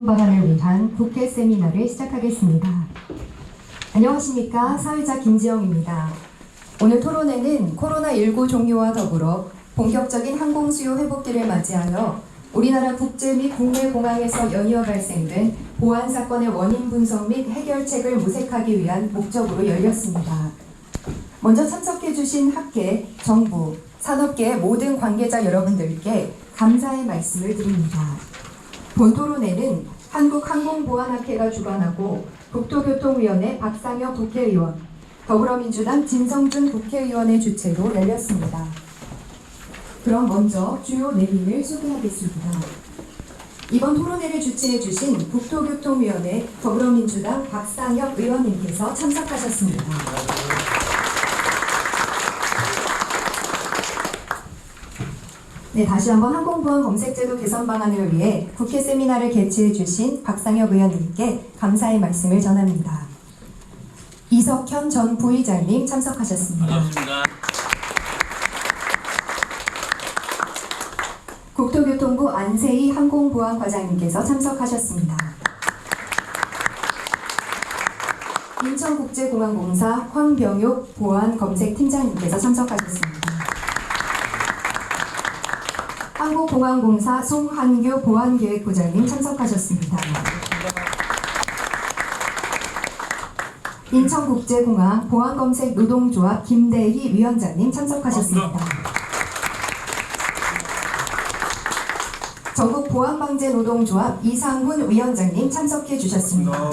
방안을 위한 국회 세미나를 시작하겠습니다. 안녕하십니까. 사회자 김지영입니다. 오늘 토론회는 코로나19 종료와 더불어 본격적인 항공 수요 회복기를 맞이하여 우리나라 국제 및 국내 공항에서 연이어 발생된 보안 사건의 원인 분석 및 해결책을 모색하기 위한 목적으로 열렸습니다. 먼저 참석해 주신 학계, 정부, 산업계의 모든 관계자 여러분들께 감사의 말씀을 드립니다. 본 토론회는 한국항공보안학회가 주관하고 국토교통위원회 박상혁 국회의원, 더불어민주당 진성준 국회의원의 주최로 열렸습니다. 그럼 먼저 주요 내용을 소개하겠습니다. 이번 토론회를 주최해 주신 국토교통위원회 더불어민주당 박상혁 의원님께서 참석하셨습니다. 네, 다시 한번 항공보안 검색제도 개선 방안을 위해 국회 세미나를 개최해 주신 박상혁 의원님께 감사의 말씀을 전합니다. 이석현 전 부의장님 참석하셨습니다. 반갑습니다. 국토교통부 안세희 항공보안과장님께서 참석하셨습니다. 인천국제공항공사 황병욱 보안검색팀장님께서 참석하셨습니다. 한국공항공사 송한규 보안계획부장님 참석하셨습니다. 인천국제공항 보안검색 노동조합 김대희 위원장님 참석하셨습니다. 전국보안방재노동조합 이상훈 위원장님 참석해 주셨습니다.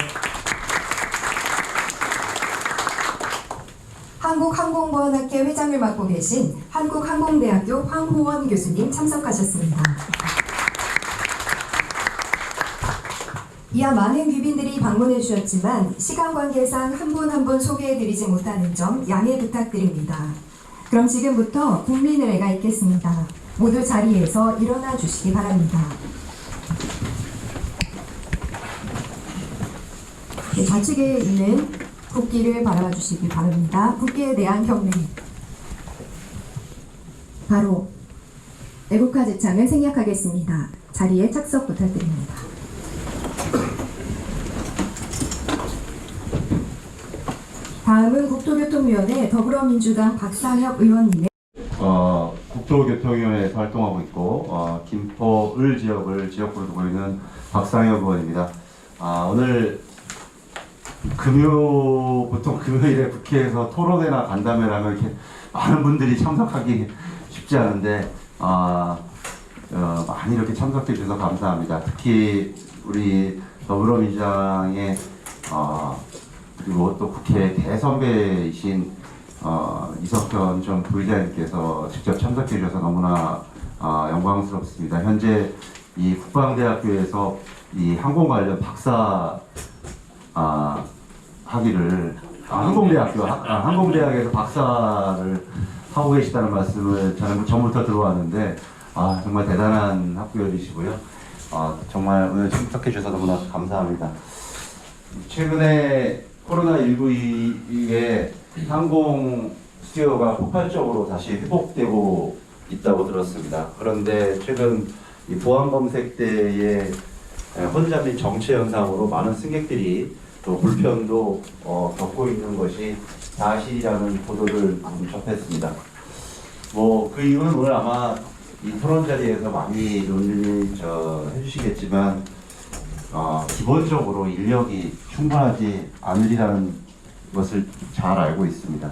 한국항공보안학회 회장을 맡고 계신 한국항공대학교 황호원 교수님 참석하셨습니다. 이하 많은 귀빈들이 방문해 주셨지만 시간 관계상 한 분 한 분 소개해드리지 못하는 점 양해 부탁드립니다. 그럼 지금부터 국민의례가 있겠습니다. 모두 자리에서 일어나 주시기 바랍니다. 네, 좌측에 있는 국기를 바라봐 주시기 바랍니다. 국기에 대한 경례. 바로 애국가 제창을 생략하겠습니다. 자리에 착석 부탁드립니다. 다음은 국토교통위원회 더불어민주당 박상혁 의원님의 국토교통위원회에서 활동하고 있고 김포 을 지역을 지역구로 두고 있는 박상혁 의원입니다. 오늘 보통 금요일에 국회에서 토론회나 간담회를 하면 이렇게 많은 분들이 참석하기 쉽지 않은데 많이 이렇게 참석해 주셔서 감사합니다. 특히 우리 더불어민주당의 그리고 또 국회 대선배이신 이석현 전 부의장님께서 직접 참석해 주셔서 너무나 영광스럽습니다. 현재 이 국방대학교에서 이 항공 관련 박사 학위를 항공대학에서 박사를 하고 계시다는 말씀을 저는 전부터 들어왔는데 정말 대단한 학부열이시고요. 정말 오늘 참석해 주셔서 너무나 감사합니다. 최근에 코로나19 이후에 항공 수요가 폭발적으로 다시 회복되고 있다고 들었습니다. 그런데 최근 이 보안 검색 때의 혼잡 및 정체 현상으로 많은 승객들이 또 불편도 겪고 있는 것이 사실이라는 보도를 접했습니다. 그 이유는 오늘 아마 이 토론 자리에서 많이 논의 해주시겠지만 기본적으로 인력이 충분하지 않으리라는 것을 잘 알고 있습니다.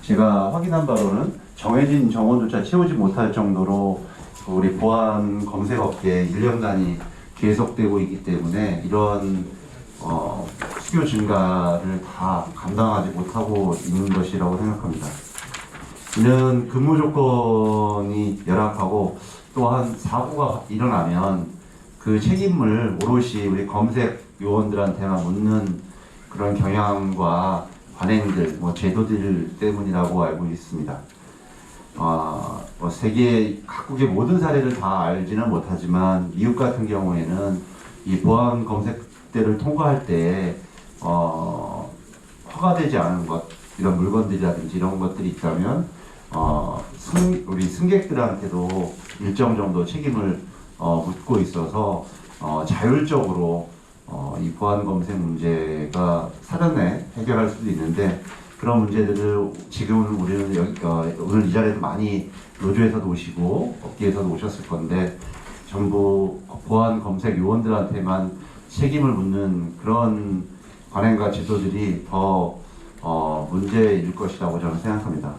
제가 확인한 바로는 정해진 정원조차 채우지 못할 정도로 우리 보안 검색업계에 인력난이 계속되고 있기 때문에 이런 수요 증가를 다 감당하지 못하고 있는 것이라고 생각합니다. 이는 근무 조건이 열악하고 또한 사고가 일어나면 그 책임을 오롯이 우리 검색 요원들한테만 묻는 그런 경향과 관행들, 제도들 때문이라고 알고 있습니다. 세계 각국의 모든 사례를 다 알지는 못하지만 미국 같은 경우에는 이 보안 검색대를 통과할 때 허가되지 않은 것, 이런 물건들이라든지 이런 것들이 있다면 우리 승객들한테도 일정 정도 책임을 묻고 있어서 자율적으로 이 보안 검색 문제가 사전에 해결할 수도 있는데 그런 문제들을 지금은 우리는 오늘 이 자리에도 많이 노조에서도 오시고 업계에서도 오셨을 건데 전부 보안 검색 요원들한테만 책임을 묻는 그런 관행과 제도들이 더 문제일 것이라고 저는 생각합니다.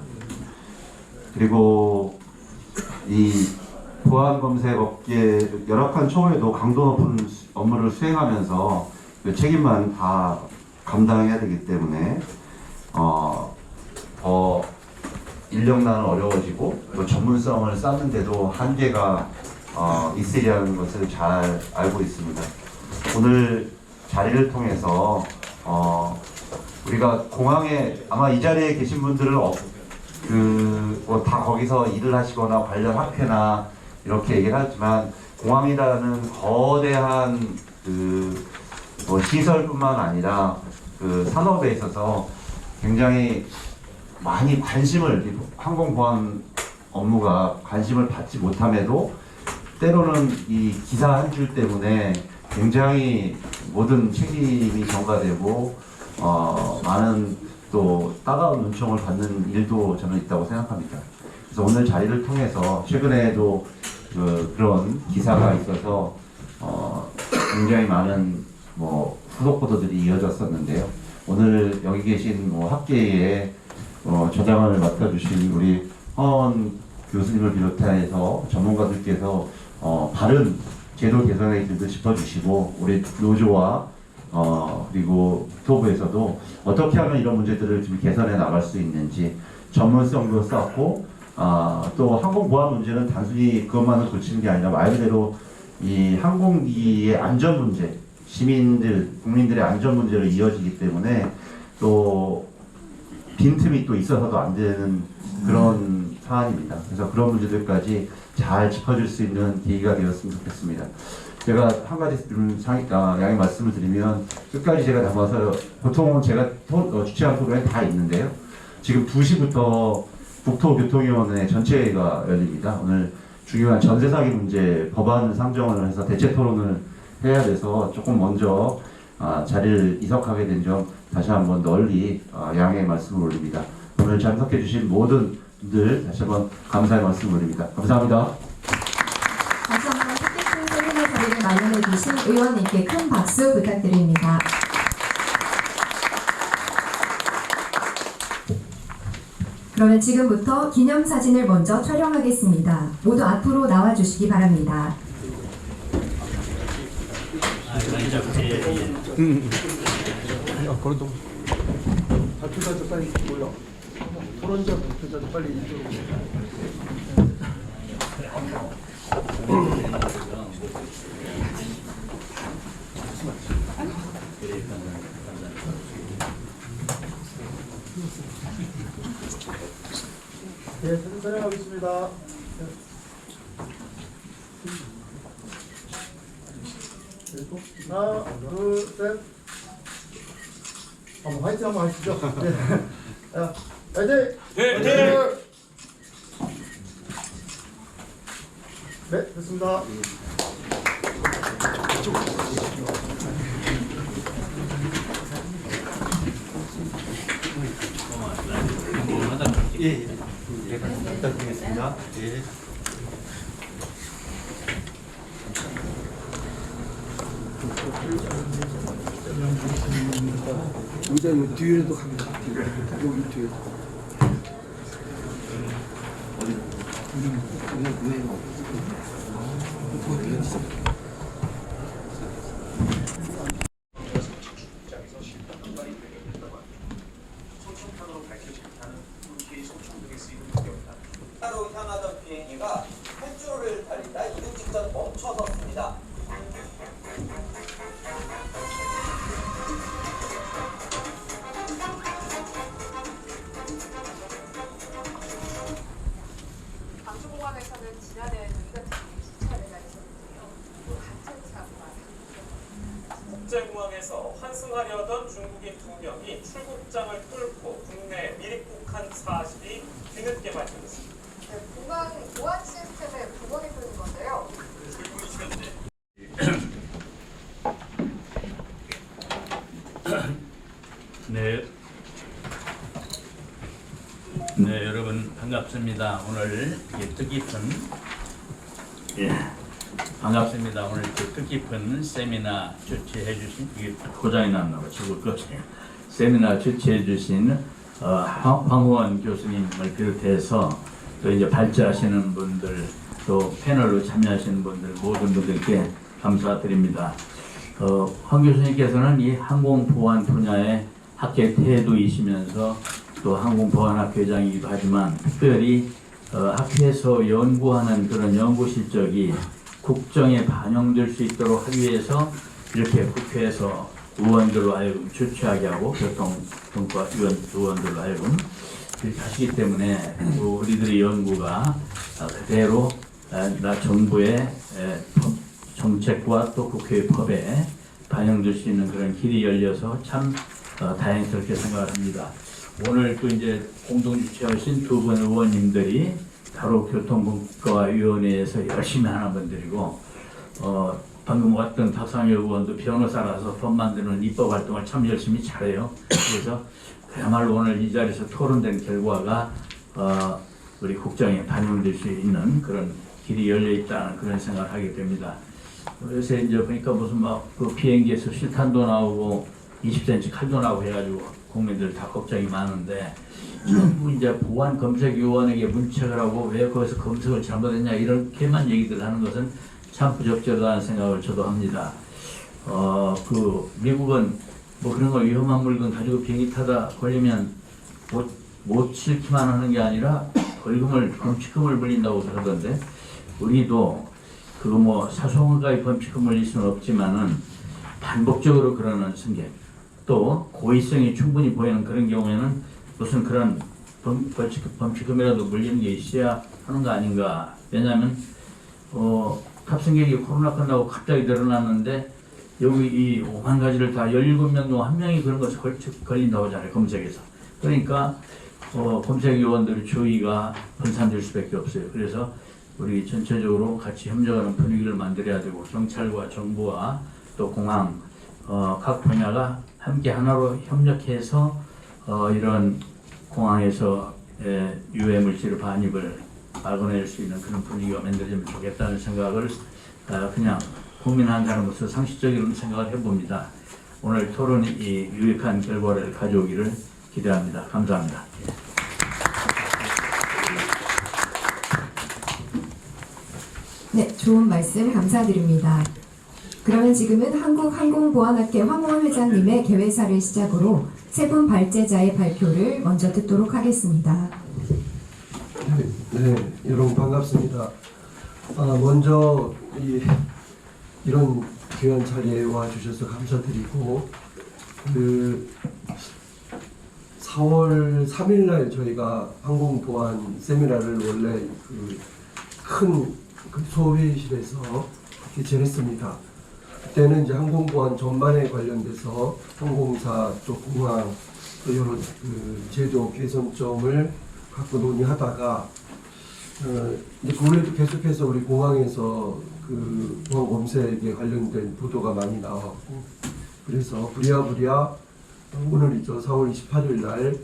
그리고 이 보안 검색 업계 열악한 처우에도 강도 높은 업무를 수행하면서 그 책임만 다 감당해야 되기 때문에 더 인력난은 어려워지고 또 전문성을 쌓는데도 한계가 있으리라는 것을 잘 알고 있습니다. 오늘 자리를 통해서 우리가 공항에 아마 이 자리에 계신 분들은 다 거기서 일을 하시거나 관련 학회나 이렇게 얘기를 하지만 공항이라는 거대한 시설뿐만 아니라 그 산업에 있어서 굉장히 많이 항공보안 업무가 관심을 받지 못함에도 때로는 이 기사 한 줄 때문에 굉장히 모든 책임이 전가되고 많은 또 따가운 은총을 받는 일도 저는 있다고 생각합니다. 그래서 오늘 자리를 통해서 최근에도 그런 기사가 있어서 굉장히 많은 후속 보도들이 이어졌었는데요. 오늘 여기 계신 학계의 저장을 맡아주신 우리 허원 교수님을 비롯해서 전문가들께서 바른 제도 개선의 길도 짚어주시고 우리 노조와 그리고 국토부에서도 어떻게 하면 이런 문제들을 좀 개선해 나갈 수 있는지 전문성도 쌓고 또 항공보안 문제는 단순히 그것만을 고치는 게 아니라 말 그대로 이 항공기의 안전 문제, 국민들의 안전 문제로 이어지기 때문에 또 빈틈이 또 있어서도 안 되는 그런 사안입니다. 그래서 그런 문제들까지 잘 짚어줄 수 있는 계기가 되었으면 좋겠습니다. 제가 한 가지 양해 말씀을 드리면 끝까지 제가 담아서 보통은 제가 주최한 프로그램이 다 있는데요. 지금 2시부터 국토교통위원회 전체회의가 열립니다. 오늘 중요한 전세 사기 문제 법안 상정을 해서 대체 토론을 해야 돼서 조금 먼저 자리를 이석하게 된 점 다시 한번 널리 양해의 말씀을 올립니다. 오늘 참석해 주신 모든 분들 다시 한번 감사의 말씀을 올립니다. 감사합니다. 다시 한번 뜻깊은 세미나 자리를 마련해 주신 의원님께 큰 박수 부탁드립니다. 그러면 지금부터 기념사진을 먼저 촬영하겠습니다. 모두 앞으로 나와주시기 바랍니다. 그래도 발표자도 빨리 몰라. 토론자 발표자도 빨리 이쪽으로. 네, 사진 촬영하겠습니다. 하나, 둘, 셋. 화이팅 한번 하시죠. 네. 자, 화이팅! 네, 네, 됐습니다. 예, 제가 부탁드리겠습니다. 예. 의자는 뒤에도 갑니다. 여기 뒤에. 로 향하던 비행기가 횟수를 달리다 이륙 직전 멈춰섰습니다. 광주공항에서는 지난해 이 같은 일이 수차례가 있었는데요. 또 같은 사고가 국제공항에서 환승하려던 중국인 2명이 출국장을 뚫고 국내에 밀입국한 사실이 뒤늦게 밝혀졌습니다. 공항 보안 시스템에 구멍이 뚫린 건데요. 반갑습니다. 오늘 이렇게 뜻깊은 반갑습니다. 오늘 이렇게 뜻깊은 세미나 주최해 주신 이게 고장이 났나 봐. 죽을 것이에요. 세미나 주최해 주신 황우원 교수님을 비롯해서 또 이제 발제하시는 분들 또 패널로 참여하시는 분들 모든 분들께 감사드립니다. 황 교수님께서는 이 항공보안 분야의 학계 태도이시면서 또 항공보안학회장이기도 하지만 특별히 학회에서 연구하는 그런 연구 실적이 국정에 반영될 수 있도록 하기 위해서 이렇게 국회에서 의원들로 하여금 주최하게 하고 교통분과 의원들로 하여금 이렇게 하시기 때문에 우리들의 연구가 그대로 정부의 정책과 또 국회의 법에 반영될 수 있는 그런 길이 열려서 참 다행스럽게 생각을 합니다. 오늘 또 이제 공동 주최하신 두 분 의원님들이 바로 교통분과위원회에서 열심히 하는 분들이고 방금 왔던 박상혁 의원도 변호사라서 법 만드는 입법 활동을 참 열심히 잘해요. 그래서 그야말로 오늘 이 자리에서 토론된 결과가 우리 국정에 반영될 수 있는 그런 길이 열려 있다는 그런 생각을 하게 됩니다. 요새 이제 보니까 무슨 막 그 비행기에서 실탄도 나오고 20cm 칼도 나오고 해가지고 국민들 다 걱정이 많은데 전부 이제 보안검색위원회에 문책을 하고 왜 거기서 검색을 잘못했냐 이렇게만 얘기들 하는 것은 참 부적절하다는 생각을 저도 합니다. 그 미국은 뭐 그런 걸 위험한 물건 가지고 비행기 타다 걸리면 못 실기만 하는 게 아니라 범칙금을 물린다고 그러던데 우리도 그 뭐 사소한가의 범칙금을 물릴 수는 없지만은 반복적으로 그러는 승객 또 고의성이 충분히 보이는 그런 경우에는 무슨 그런 범칙금이라도 물리는 게 있어야 하는 거 아닌가. 왜냐하면 탑승객이 코로나 끝나고 갑자기 늘어났는데 여기 이 5만 가지를 다 17명 중 한 명이 그런 것에 걸린다고 하잖아요. 검색에서. 그러니까 검색위원들의 주의가 분산될 수밖에 없어요. 그래서 우리 전체적으로 같이 협력하는 분위기를 만들어야 되고 경찰과 정부와 또 공항 각 분야가 함께 하나로 협력해서 이런 공항에서 유해 물질 반입을 막아낼 수 있는 그런 분위기가 만들어지면 좋겠다는 생각을 그냥 국민 한 사람으로서 상식적인 생각을 해봅니다. 오늘 토론이 이 유익한 결과를 가져오기를 기대합니다. 감사합니다. 네, 좋은 말씀 감사드립니다. 그러면 지금은 한국항공보안학회 황우원 회장님의 개회사를 시작으로 세 분 발제자의 발표를 먼저 듣도록 하겠습니다. 네, 여러분 반갑습니다. 먼저 이런 귀한 자리에 와주셔서 감사드리고 4월 3일날 저희가 항공보안 세미나를 원래 큰 소회의실에서 개최했습니다. 그때는 이제 항공보안 전반에 관련돼서 항공사 또 공항 또 여러 제도 개선점을 갖고 논의하다가 이제 그 후에도 계속해서 우리 공항에서 공항 검색에 관련된 보도가 많이 나왔고 그래서 부랴부랴 오늘이죠 4월 28일 날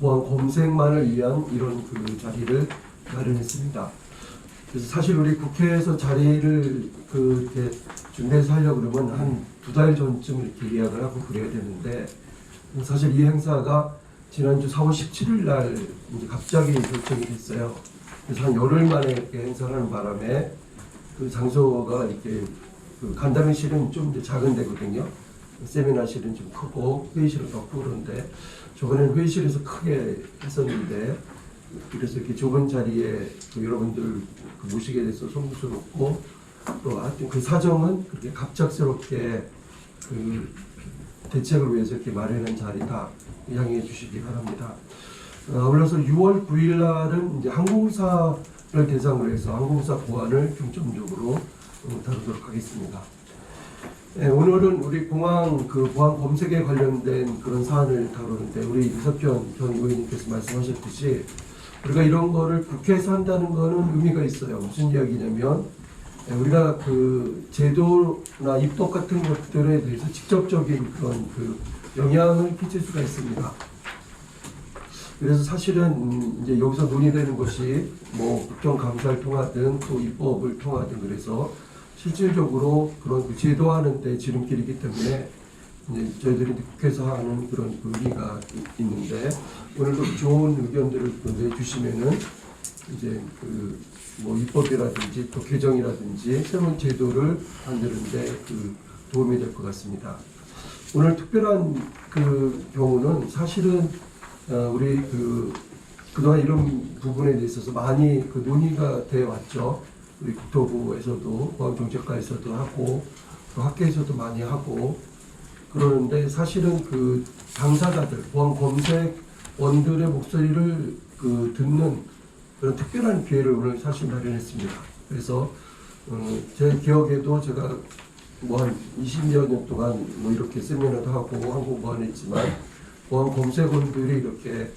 공항 검색만을 위한 이런 자리를 마련했습니다. 그래서 사실 우리 국회에서 자리를 이렇게 준비해서 하려고 그러면 한 2달 전쯤 이렇게 예약을 하고 그래야 되는데 사실 이 행사가 지난주 4월 17일 날 이제 갑자기 결정이 됐어요. 그래서 한 열흘 만에 이렇게 행사를 하는 바람에 장소가 이렇게 간담회실은 좀 이제 작은 데거든요. 세미나실은 좀 크고 회의실은 더 크고 그런데 저번에는 회의실에서 크게 했었는데 그래서 이렇게 좁은 자리에 여러분들 모시게 돼서 송구스럽고 또 하여튼 그 사정은 그렇게 갑작스럽게 대책을 위해서 이렇게 마련한 자리다 양해해 주시기 바랍니다. 올라서 6월 9일 날은 이제 항공사를 대상으로 해서 항공사 보안을 중점적으로 다루도록 하겠습니다. 네, 오늘은 우리 공항 보안 검색에 관련된 그런 사안을 다루는데 우리 이석현 전 의원님께서 말씀하셨듯이 우리가 이런 거를 국회에서 한다는 거는 의미가 있어요. 무슨 이야기냐면 우리가 제도나 입법 같은 것들에 대해서 직접적인 그런 영향을 끼칠 수가 있습니다. 그래서 사실은 이제 여기서 논의되는 것이 뭐 국정감사를 통하든 또 입법을 통하든 그래서 실질적으로 그런 그 제도화하는 데 지름길이기 때문에 이제 저희들이 국회에서 하는 그런 그 의미가 있는데 오늘도 좋은 의견들을 내주시면은 이제 그 뭐 입법이라든지 또 개정이라든지 새로운 제도를 만드는데 그 도움이 될 것 같습니다. 오늘 특별한 그 경우는 사실은 우리 그동안 이런 부분에 있어서 많이 그 논의가 되어 왔죠. 우리 국토부에서도 보안정책과에서도 하고 또 학계에서도 많이 하고 그러는데 사실은 그 당사자들 보안검색원들의 목소리를 그 듣는 그런 특별한 기회를 오늘 사실 마련했습니다. 그래서 제 기억에도 제가 뭐 한 20여 년 동안 뭐 이렇게 세미나도 하고 항공보안했지만 보안검색원들이 이렇게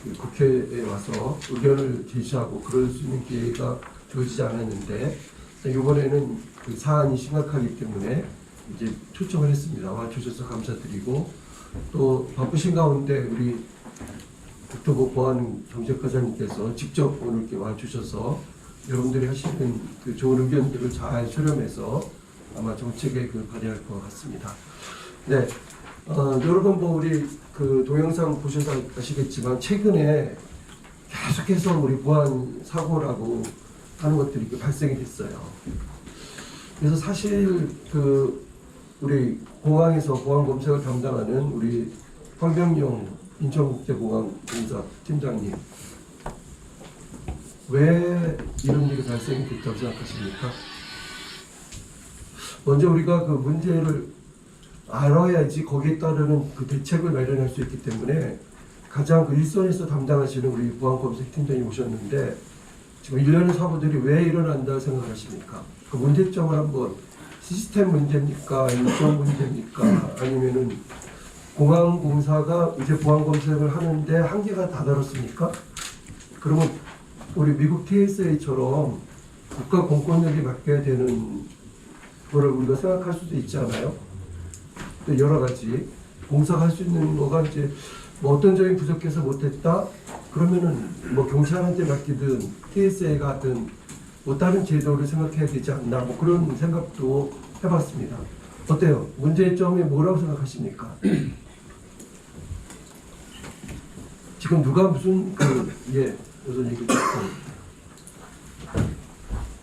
그 국회에 와서 의견을 제시하고 그럴 수 있는 기회가 주어지지 않았는데 이번에는 그 사안이 심각하기 때문에 이제 초청을 했습니다. 와주셔서 감사드리고 또 바쁘신 가운데 우리 국토부 보안정책과장님께서 직접 오늘 이렇게 와주셔서 여러분들이 하시는 그 좋은 의견들을 잘 수렴해서 아마 정책에 그 발휘할 것 같습니다. 네, 여러분 뭐 우리 그 동영상 보셔서 아시겠지만 최근에 계속해서 우리 보안 사고라고 하는 것들이 발생이 됐어요. 그래서 사실 그 우리 공항에서 보안 검색을 담당하는 우리 황병용 인천국제공항공사 팀장님, 왜 이런 일이 발생이 됐다고 생각하십니까? 먼저 우리가 그 문제를 알아야지 거기에 따르는 그 대책을 마련할 수 있기 때문에 가장 그 일선에서 담당하시는 우리 보안검색 팀장이 오셨는데 지금 일련의 사고들이 왜 일어난다고 생각하십니까? 그 문제점을 한번 시스템 문제입니까? 일정 문제입니까? 아니면은 공항공사가 이제 보안검색을 하는데 한계가 다다랐습니까? 그러면 우리 미국 TSA처럼 국가 공권력이 맡겨야 되는 거를 우리가 생각할 수도 있지 않아요? 또 여러 가지 공사할 수 있는 거가 이제 뭐 어떤 점이 부족해서 못했다? 그러면은 뭐 경찰한테 맡기든 TSA가 하든 뭐 다른 제도를 생각해야 되지 않나? 뭐 그런 생각도 해봤습니다. 어때요? 문제점이 뭐라고 생각하십니까? 지금 누가 무슨 무슨 얘기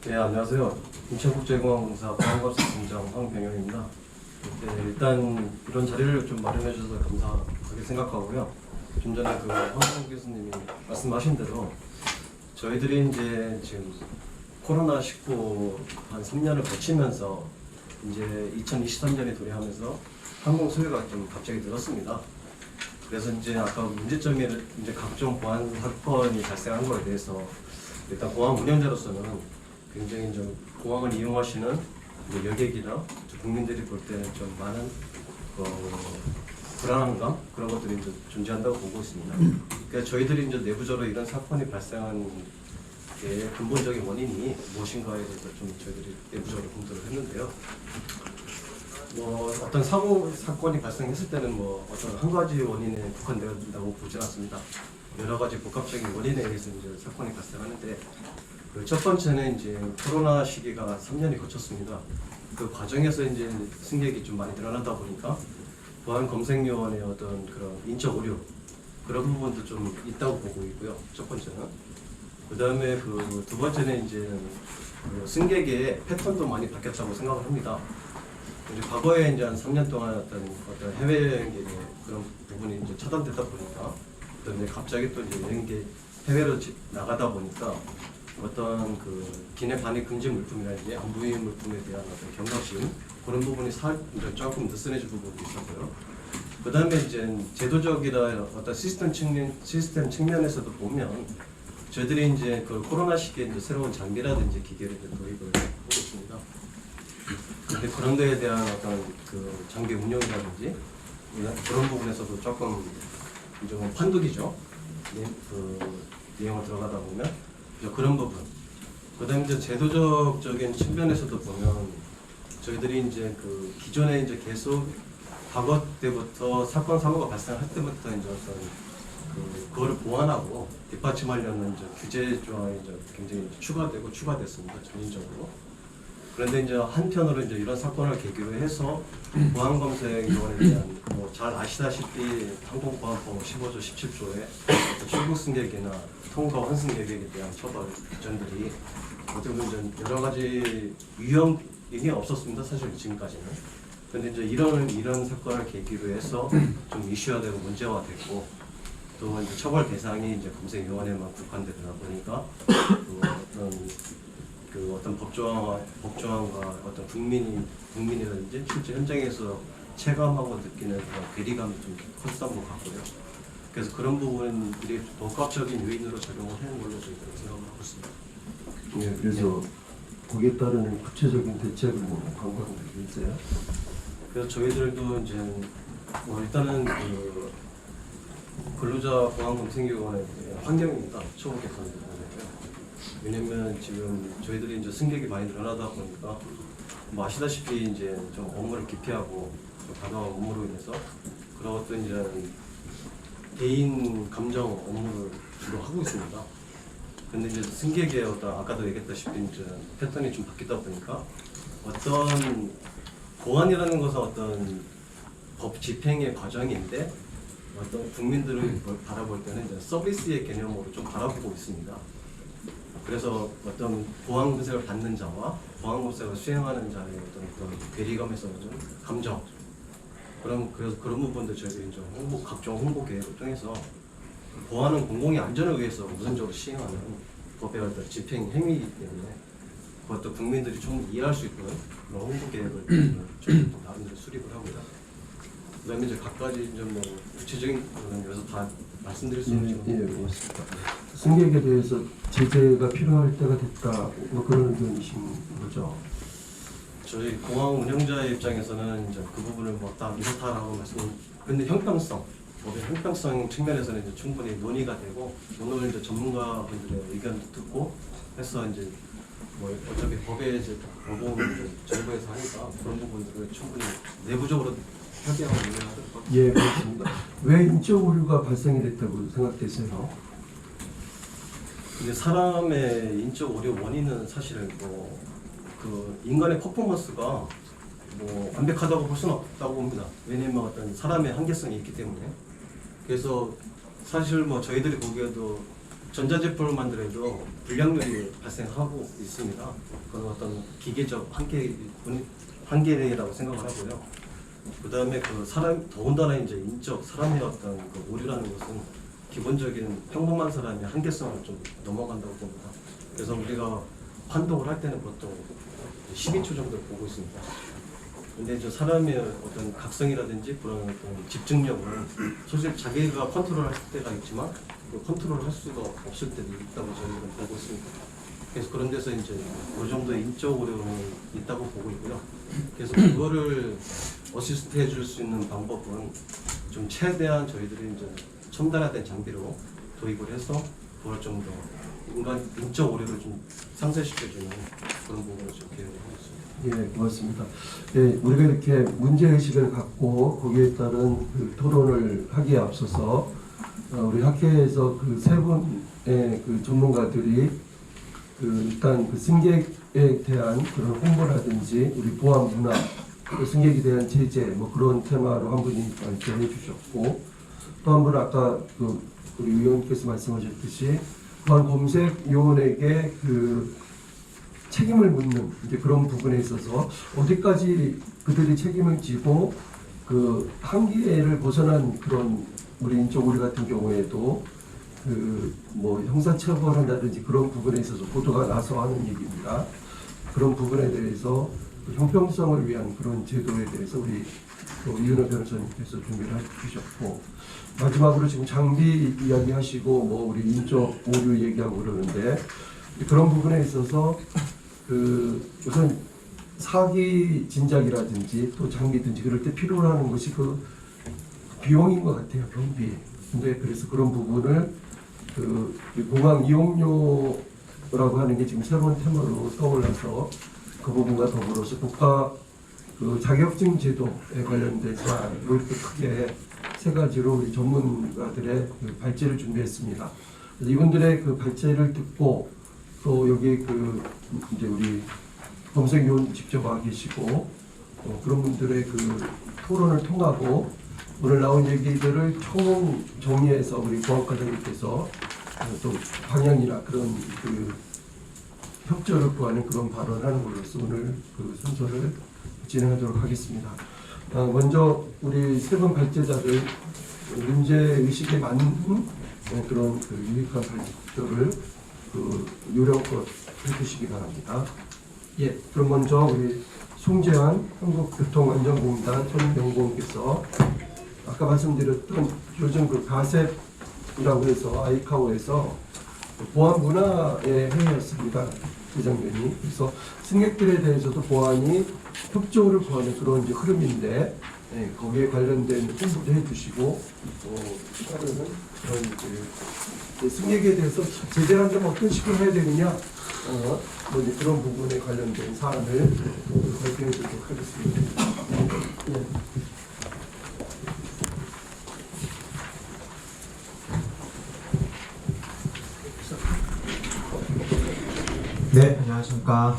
네, 안녕하세요. 인천국제공항공사 보안검색팀장 황병영입니다. 네, 일단 이런 자리를 좀 마련해 주셔서 감사하게 생각하고요. 좀 전에 그 황병영 교수님이 말씀하신 대로 저희들이 이제 지금 코로나19 한 3년을 거치면서 이제 2023년에 도래하면서 항공 수요가 좀 갑자기 늘었습니다. 그래서 이제 아까 문제점이 이제 각종 보안 사건이 발생한 거에 대해서 일단 공항 운영자로서는 굉장히 좀 공항을 이용하시는 뭐 여객이나 국민들이 볼 때는 좀 많은 불안함감 그런 것들이 이제 존재한다고 보고 있습니다. 그러니까 저희들이 이제 내부적으로 이런 사건이 발생한 게 근본적인 원인이 무엇인가에 대해서 좀 저희들이 내부적으로 검토를 했는데요. 뭐 어떤 사건이 발생했을 때는 뭐 어떤 한 가지 원인에 국한된다고 보진 않습니다. 여러 가지 복합적인 원인에 의해서 이제 사건이 발생하는데 그 첫 번째는 이제 코로나 시기가 3년이 거쳤습니다. 그 과정에서 이제 승객이 좀 많이 늘어나다 보니까 보안 검색요원의 어떤 그런 인적 오류 그런 부분도 좀 있다고 보고 있고요. 첫 번째는 그 다음에 그 두 번째는 이제 그 승객의 패턴도 많이 바뀌었다고 생각을 합니다. 이제 과거에 이제 한 3년 동안 어떤 해외여행객의 그런 부분이 이제 차단되다 보니까 그다음에 갑자기 또 이제 여행객 해외로 나가다 보니까 어떤 그 기내 반입 금지 물품이라든지 안부인 물품에 대한 어떤 경각심 그런 부분이 이제 조금 느슨해진 부분도 있었고요. 그다음에 이제 제도적이나 어떤 시스템 측면에서도 보면 저희들이 이제 그 코로나 시기에 이제 새로운 장비라든지 기계를 이제 도입을 하고 있습니다. 근데 그런 데에 대한 어떤 그 장비 운영이라든지 그런 부분에서도 조금 좀 판독이죠. 그 내용을 들어가다 보면 그런 부분. 그다음에 이제 제도적인 측면에서도 보면 저희들이 이제 그 기존에 이제 계속 과거 때부터 사건 사고가 발생할 때부터 이제 어떤 그거를 보완하고 뒷받침하려는 이제 규제 조항이 이제 굉장히 추가됐습니다. 전인적으로. 그런데 이제 한편으로 이제 이런 사건을 계기로 해서 보안 검색 요원에 대한 뭐 잘 아시다시피 항공보안법 15조 17조에 출국 승객이나 통과 환승객에 대한 처벌 규정들이 어떻게 보면 여러 가지 유형이 없었습니다. 사실 지금까지는. 그런데 이제 이런 사건을 계기로 해서 좀 이슈화되고 문제화됐고 또 이제 처벌 대상이 이제 검색요원에만 국한되다 보니까 어떤 법조항과 어떤 국민이라든지 실제 현장에서 체감하고 느끼는 그런 괴리감이 좀 컸던 것 같고요. 그래서 그런 부분들이 복합적인 요인으로 작용을 하는 걸로 저희들은 생각을 하고 있습니다. 예, 그래서 거기에 따르는 구체적인 대책을 뭐 강구하고 있어요. 그래서 저희들도 이제 뭐 일단은 그 근로자 보안 검색요원의 환경입니다. 처우 개선 부분이고요. 왜냐면 지금 저희들이 이제 승객이 많이 늘어나다 보니까 뭐 아시다시피 이제 좀 업무를 기피하고 과도한 업무로 인해서 그런 어떤 이제 개인 감정 업무를 주로 하고 있습니다. 근데 이제 승객의 어떤 아까도 얘기했다시피 이제 패턴이 좀 바뀌다 보니까 어떤 보안이라는 것은 어떤 법 집행의 과정인데 어떤 국민들을 바라볼 때는 이제 서비스의 개념으로 좀 바라보고 있습니다. 그래서 어떤 보안 검색을 받는 자와 보안 검색을 수행하는 자의 어떤 그런 괴리감에서 좀 감정 그래서 그런 부분들 저희들이 좀 각종 홍보 계획을 통해서 보안은 공공의 안전을 위해서 우선적으로 시행하는 법의 어떤 집행 행위이기 때문에 그것도 국민들이 좀 이해할 수 있도록 그런 홍보 계획을 저희도 나름대로 수립을 하고요. 그다음에 이제 각가지 이제 뭐 구체적인 거는 여기서 다 말씀드릴 수 없지만 예, 고맙습니다. 승객에 대해서 제재가 필요할 때가 됐다. 뭐 그런 의견이신 거죠. 저희 공항 운영자의 입장에서는 이제 그 부분을 뭐 다 이렇다라고 근데 형평성, 법의 형평성 측면에서는 이제 충분히 논의가 되고 오늘 이제 전문가분들의 의견도 듣고 해서 이제 뭐 어차피 법에 이제 법원을 정부에서 하니까 그런 부분들을 충분히 내부적으로 협의하고 논의하도록 하겠습니다. 예, 그렇습니다. 왜 인적 오류가 발생이 됐다고 생각되세요? 근데 사람의 인적 오류 원인은 사실은 그 인간의 퍼포먼스가 뭐 완벽하다고 볼 수는 없다고 봅니다. 왜냐면 어떤 사람의 한계성이 있기 때문에. 그래서 사실 뭐 저희들이 보기에도 전자제품을 만들어도 불량률이 발생하고 있습니다. 그건 어떤 기계적 한계라고 생각을 하고요. 그 다음에 그 사람 더군다나 이제 인적 사람의 어떤 그 오류라는 것은 기본적인 평범한 사람의 한계성을 좀 넘어간다고 봅니다. 그래서 우리가 판독을 할 때는 보통 12초 정도를 보고 있습니다. 근데 저 사람의 어떤 각성이라든지 그런 어떤 집중력은 사실 자기가 컨트롤할 때가 있지만 그 컨트롤을 할 수가 없을 때도 있다고 저희는 보고 있습니다. 그래서 그런 데서 이제 어느 정도 인적 오류는 있다고 보고 있고요. 그래서 그거를 어시스트 해줄 수 있는 방법은 좀 최대한 저희들이 이제 첨단화된 장비로 도입을 해서 그걸 좀 더 인적 오류를 좀 상쇄시켜주는 그런 부분을 좀 계획을 하고 있습니다. 예, 고맙습니다. 예, 우리가 이렇게 문제의식을 갖고 거기에 따른 그 토론을 하기에 앞서서 우리 학회에서 그 세 분의 그 전문가들이 그 일단 그 승객에 대한 그런 홍보라든지 우리 보안 문화, 그 승객에 대한 제재 뭐 그런 테마로 한 분이 발표해 주셨고 또 한 분은 아까 그 우리 의원님께서 말씀하셨듯이 보안 검색 요원에게 그 책임을 묻는 이제 그런 부분에 있어서 어디까지 그들이 책임을 지고 그 한계를 벗어난 그런 우리 인적 오류 같은 경우에도 그 뭐 형사처벌한다든지 그런 부분에 있어서 보도가 나서 하는 얘기입니다. 그런 부분에 대해서 그 형평성을 위한 그런 제도에 대해서 우리 또 이은호 변호사님께서 준비를 해주셨고 마지막으로 지금 장비 이야기하시고 뭐 우리 인적 오류 얘기하고 그러는데 그런 부분에 있어서 그 우선 사기 진작이라든지 또 장비든지 그럴 때 필요로 하는 것이 그 비용인 것 같아요. 경비. 근데 그래서 그런 부분을 그 공항 이용료라고 하는 게 지금 새로운 테마로 떠올라서 그 부분과 더불어서 국가 그 자격증 제도에 관련된 사안을 이렇게 크게 세 가지로 우리 전문가들의 그 발제를 준비했습니다. 그래서 이분들의 그 발제를 듣고 또 여기 그 이제 우리 검색위원 직접 와 계시고 그런 분들의 그 토론을 통하고 오늘 나온 얘기들을 총 정리해서 우리 보안과장님께서 또 방향이나 그런 그 협조를 구하는 그런 발언하는 걸로서 오늘 그 순서를 진행하도록 하겠습니다. 먼저 우리 세 분 발제자들 문제 의식에 맞는 그런 그 유익한 발표를 그 요령껏 해주시기 바랍니다. 예, 그럼 먼저 우리 송재환 한국교통안전공단 선임연구원께서 아까 말씀드렸던 요즘 그 가셉이라고 해서 아이카오에서 보안 문화의 회의였습니다. 재작년이. 그래서 승객들에 대해서도 보안이 협조를 구하는 그런 이제 흐름인데 거기에 관련된 홍보도 해주시고 하는 그런 이제 승객에 대해서 제대로 한다면 어떤 식으로 해야 되느냐 뭐 이제 그런 부분에 관련된 사안을 발표해 드리도록 하겠습니다. 네, 안녕하십니까.